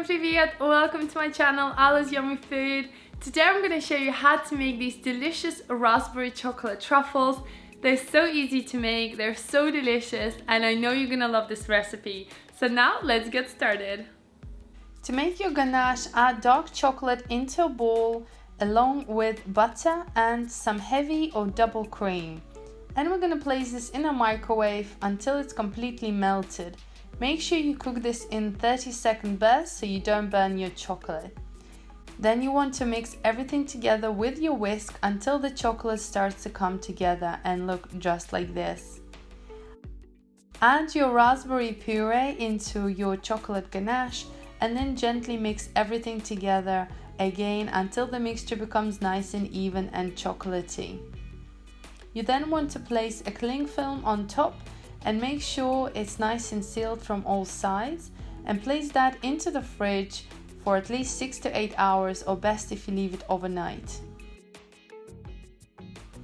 Всем привет! Welcome to my channel AllasYummyFood. Today I'm going to show you how to make these delicious raspberry chocolate truffles. They're so easy to make, they're so delicious, and I know you're going to love this recipe. So now let's get started. To make your ganache, add dark chocolate into a bowl along with butter and some heavy or double cream. And we're going to place this in a microwave until it's completely melted. Make sure you cook this in 30-second bursts so you don't burn your chocolate. Then you want to mix everything together with your whisk until the chocolate starts to come together and look just like this. Add your raspberry puree into your chocolate ganache and then gently mix everything together again until the mixture becomes nice and even and chocolatey. You then want to place a cling film on top and make sure it's nice and sealed from all sides, and place that into the fridge for at least 6 to 8 hours, or best if you leave it overnight.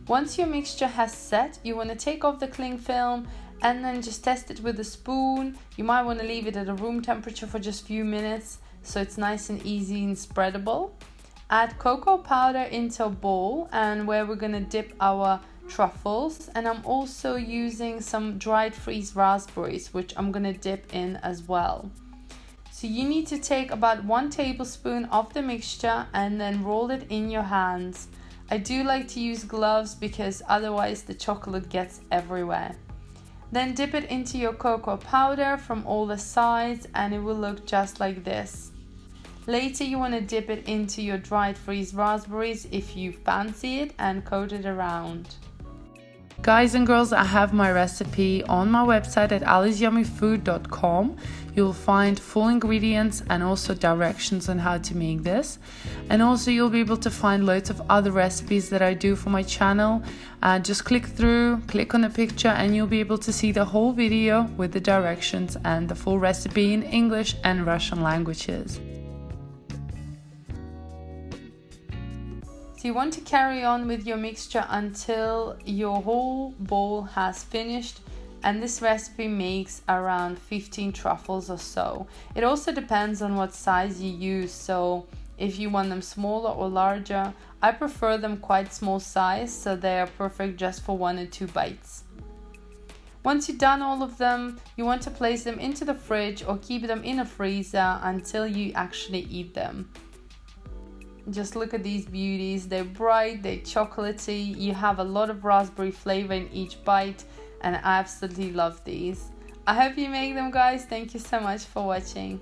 Once your mixture has set, you want to take off the cling film and then just test it with a spoon. You might want to leave it at a room temperature for just a few minutes so it's nice and easy and spreadable. Add cocoa powder into a bowl and where we're going to dip our truffles, and I'm also using some dried freeze raspberries which I'm gonna dip in as well. So you need to take about 1 tablespoon of the mixture and then roll it in your hands. I do like to use gloves because otherwise the chocolate gets everywhere. Then dip it into your cocoa powder from all the sides and it will look just like this. Later you want to dip it into your dried freeze raspberries if you fancy it and coat it around. Guys and girls, I have my recipe on my website at AllasYummyFood.com. You'll find full ingredients and also directions on how to make this. And also you'll be able to find loads of other recipes that I do for my channel. Just click on the picture and you'll be able to see the whole video with the directions and the full recipe in English and Russian languages. So you want to carry on with your mixture until your whole bowl has finished, and this recipe makes around 15 truffles or so. It also depends on what size you use, so if you want them smaller or larger, I prefer them quite small size so they are perfect just for 1 or 2 bites. Once you've done all of them, you want to place them into the fridge or keep them in a freezer until you actually eat them. Just look at these beauties. They're bright, they're chocolatey, you have a lot of raspberry flavor in each bite, and I absolutely love these. I hope you make them, guys. Thank you so much for watching.